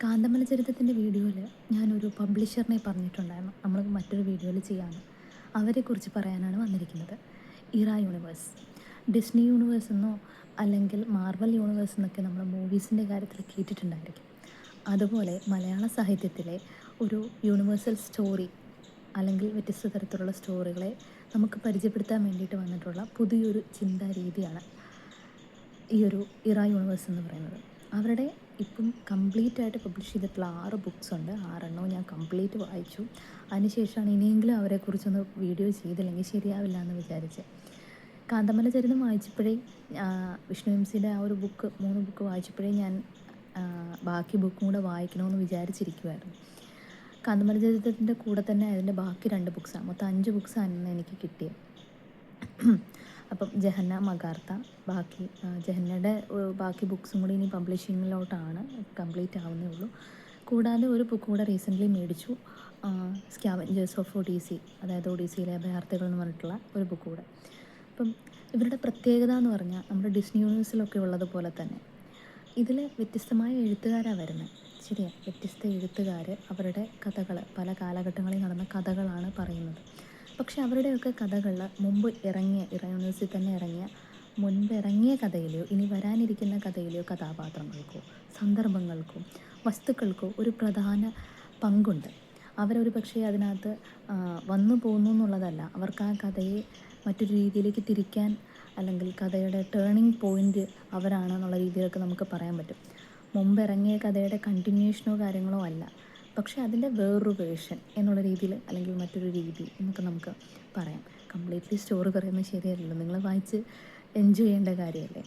കാന്തമല ചരിത്രത്തിൻ്റെ വീഡിയോയിൽ ഞാനൊരു പബ്ലിഷറിനെ പറഞ്ഞിട്ടുണ്ടായിരുന്നു, നമ്മൾ മറ്റൊരു വീഡിയോയിൽ ചെയ്യാമെന്ന്. അവരെക്കുറിച്ച് പറയാനാണ് വന്നിരിക്കുന്നത്. ഇറ യൂണിവേഴ്സ്. ഡിസ്നി യൂണിവേഴ്സ് എന്നോ അല്ലെങ്കിൽ മാർവൽ യൂണിവേഴ്സ് എന്നൊക്കെ നമ്മൾ മൂവീസിൻ്റെ കാര്യത്തിൽ കേട്ടിട്ടുണ്ടായിരിക്കും. അതുപോലെ മലയാള സാഹിത്യത്തിലെ ഒരു യൂണിവേഴ്സൽ സ്റ്റോറി അല്ലെങ്കിൽ വ്യത്യസ്ത തരത്തിലുള്ള സ്റ്റോറികളെ നമുക്ക് പരിചയപ്പെടുത്താൻ വേണ്ടിയിട്ട് വന്നിട്ടുള്ള പുതിയൊരു ചിന്താ രീതിയാണ് ഈ ഒരു ഇറ യൂണിവേഴ്സ് എന്ന് പറയുന്നത്. അവരുടെ ഇപ്പം കംപ്ലീറ്റ് ആയിട്ട് പബ്ലിഷ് ചെയ്തിട്ടുള്ള 6 ബുക്സ് ഉണ്ട്. 6 ഞാൻ കംപ്ലീറ്റ് വായിച്ചു. അതിനുശേഷമാണ് ഇനിയെങ്കിലും അവരെക്കുറിച്ചൊന്ന് വീഡിയോ ചെയ്തില്ലെങ്കിൽ ശരിയാവില്ല എന്ന് വിചാരിച്ച്. കാന്തമല ചരിതം വായിച്ചപ്പോഴേ വിഷ്ണു എം സിയുടെ ആ ഒരു ബുക്ക് 3 ബുക്ക് വായിച്ചപ്പോഴേ ഞാൻ ബാക്കി ബുക്കും കൂടെ വായിക്കണമെന്ന് വിചാരിച്ചിരിക്കുമായിരുന്നു. കാന്തമല ചരിത്രത്തിൻ്റെ കൂടെ തന്നെ അതിൻ്റെ ബാക്കി 2 ബുക്സാണ്, മൊത്തം 5 ബുക്സാണ് എനിക്ക് കിട്ടിയത്. അപ്പം ജഹന്ന മഗാർത്ത, ബാക്കി ജഹന്നയുടെ ബാക്കി ബുക്സും കൂടി ഇനി പബ്ലിഷിങ്ങിലോട്ടാണ്, കംപ്ലീറ്റ് ആവുന്നേ ഉള്ളൂ. കൂടാതെ ഒരു ബുക്ക് കൂടെ റീസെൻ്റ്ലി മേടിച്ചു, സ്കാവഞ്ചേഴ്സ് ഓഫ് ഒഡീസി, അതായത് ഒഡീസിയിലെ അഭയാർത്ഥികൾ എന്ന് പറഞ്ഞിട്ടുള്ള ഒരു ബുക്ക് കൂടെ. അപ്പം ഇവരുടെ പ്രത്യേകത എന്ന് പറഞ്ഞാൽ നമ്മുടെ ഡിസ്നി യൂണിവേഴ്സിലൊക്കെ ഉള്ളതുപോലെ തന്നെ ഇതിൽ വ്യത്യസ്തമായ എഴുത്തുകാരാണ് വരുന്നത്. ശരിയാണ്, വ്യത്യസ്ത എഴുത്തുകാർ അവരുടെ കഥകൾ, പല കാലഘട്ടങ്ങളിൽ നടന്ന കഥകളാണ് പറയുന്നത്. പക്ഷെ അവരുടെയൊക്കെ കഥകളിൽ മുമ്പ് ഇറങ്ങിയ ഇറ യൂണിവേഴ്സിൽ തന്നെ മുൻപ് ഇറങ്ങിയ കഥയിലെയോ ഇനി വരാനിരിക്കുന്ന കഥയിലെയോ കഥാപാത്രങ്ങൾക്കോ സന്ദർഭങ്ങൾക്കോ വസ്തുക്കൾക്കോ ഒരു പ്രധാന പങ്കുണ്ട്. അവരൊരു പക്ഷേ അതിനകത്ത് വന്നു പോകുന്നു എന്നുള്ളതല്ല, അവർക്ക് ആ കഥയെ മറ്റൊരു രീതിയിലേക്ക് തിരിക്കാൻ അല്ലെങ്കിൽ കഥയുടെ ടേണിംഗ് പോയിൻ്റ് അവരാണെന്നുള്ള രീതിയിലൊക്കെ നമുക്ക് പറയാൻ പറ്റും. മുമ്പ് ഇറങ്ങിയ കഥയുടെ കണ്ടിന്യൂഷനോ കാര്യങ്ങളോ അല്ല, പക്ഷേ അതിൻ്റെ വേറൊരു വേർഷൻ എന്നുള്ള രീതിയിൽ അല്ലെങ്കിൽ മറ്റൊരു രീതി എന്നൊക്കെ നമുക്ക് പറയാം. കംപ്ലീറ്റ്ലി സ്റ്റോറി പറയുന്നത് ശരിയല്ലല്ലോ, നിങ്ങൾ വായിച്ച് എൻജോയ് ചെയ്യേണ്ട കാര്യമല്ലേ.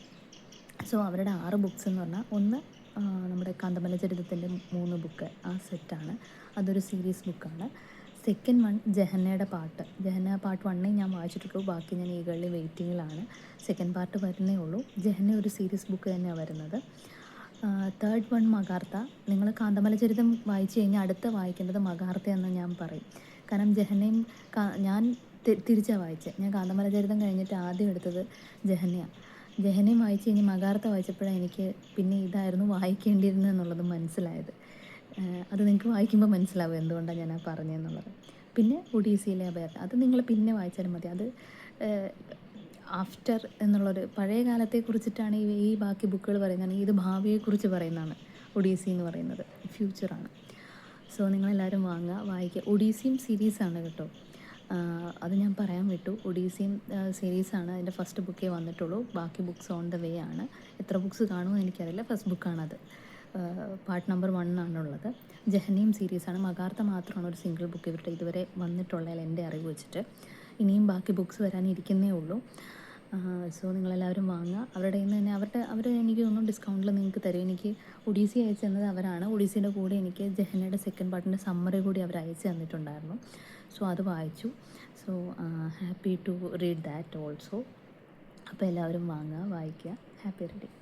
സോ അവരുടെ 6 ബുക്സ് എന്ന് പറഞ്ഞാൽ ഒന്ന് നമ്മുടെ കാന്തമല ചരിത്രത്തിൻ്റെ 3 ബുക്ക്, ആ സെറ്റാണ്, അതൊരു സീരീസ് ബുക്കാണ്. സെക്കൻഡ് വൺ ജഹന്നയുടെ പാർട്ട്. ജഹന്ന പാർട്ട് 1 ഞാൻ വായിച്ചിട്ടുള്ളൂ, ബാക്കി ഞാൻ ഈഗർലി വെയിറ്റിങ്ങിലാണ്. സെക്കൻഡ് പാർട്ട് വരുന്നേ ഉള്ളൂ. ജഹന്ന ഒരു സീരീസ് ബുക്ക് തന്നെയാണ് വരുന്നത്. Third one Magartha. നിങ്ങൾ കാന്തമല ചരിതം വായിച്ചു കഴിഞ്ഞാൽ അടുത്ത വായിക്കേണ്ടത് മഗാർത്ത എന്ന് ഞാൻ പറയും. കാരണം ജഹന്നയും ഞാൻ തിരിച്ചാണ് വായിച്ചത്. ഞാൻ കാന്തമല ചരിതം കഴിഞ്ഞിട്ട് ആദ്യം എടുത്തത് ജഹന്നയാണ്. ജഹന്നയും വായിച്ച് കഴിഞ്ഞ് മഗാർത്ത വായിച്ചപ്പോഴാണ് എനിക്ക് പിന്നെ ഇതായിരുന്നു വായിക്കേണ്ടിയിരുന്നത് എന്നുള്ളത് മനസ്സിലായത്. അത് നിങ്ങൾക്ക് വായിക്കുമ്പോൾ മനസ്സിലാവും എന്തുകൊണ്ടാണ് ഞാൻ പറഞ്ഞതെന്നുള്ളത്. പിന്നെ ഒഡീസിയിലെ അഭയാർത്ഥി, അത് നിങ്ങൾ പിന്നെ വായിച്ചാലും മതി. അത് ആഫ്റ്റർ എന്നുള്ളൊരു പഴയ കാലത്തെക്കുറിച്ചിട്ടാണ് ഈ ബാക്കി ബുക്കുകൾ പറയുന്നത്. ഇത് ഭാവിയെക്കുറിച്ച് പറയുന്നതാണ്. ഒഡീസി എന്ന് പറയുന്നത് ഫ്യൂച്ചറാണ്. സോ നിങ്ങളെല്ലാവരും വാങ്ങുക, വായിക്കുക. ഒഡീസിയും സീരീസാണ് കേട്ടോ, അത് ഞാൻ പറയാൻ വിട്ടു. ഒഡീസിയും സീരീസാണ്, അതിൻ്റെ ഫസ്റ്റ് ബുക്കേ വന്നിട്ടുള്ളൂ, ബാക്കി ബുക്സ് ഓൺ ദ വേ ആണ്. എത്ര ബുക്സ് കാണുമെന്ന് എനിക്കറിയില്ല. ഫസ്റ്റ് ബുക്കാണത്, പാർട്ട് നമ്പർ 1 ആണുള്ളത്. ജഹന്നയും സീരീസാണ്. മഗാർത്ത മാത്രമാണ് ഒരു സിംഗിൾ ബുക്ക് ഇവരുടെ ഇതുവരെ വന്നിട്ടുള്ളതിൽ എൻ്റെ അറിവ് വെച്ചിട്ട്. ഇനിയും ബാക്കി ബുക്സ് വരാനിരിക്കുന്നേ ഉള്ളൂ. സോ നിങ്ങളെല്ലാവരും വാങ്ങുക. അവരുടെ കയ്യിൽ നിന്ന് തന്നെ അവർ എനിക്ക് തോന്നുന്നു ഡിസ്കൗണ്ടിൽ നിങ്ങൾക്ക് തരും. എനിക്ക് ഒഡീസി അയച്ചു തന്നത് അവരാണ്. ഒഡീസിൻ്റെ കൂടെ എനിക്ക് ജഹന്നയുടെ സെക്കൻഡ് പാർട്ടിൻ്റെ സമ്മറി കൂടി അവർ അയച്ചു തന്നിട്ടുണ്ടായിരുന്നു. സോ അത് വായിച്ചു. So happy to read that also. അപ്പോൾ എല്ലാവരും വാങ്ങുക, വായിക്കുക. Happy reading.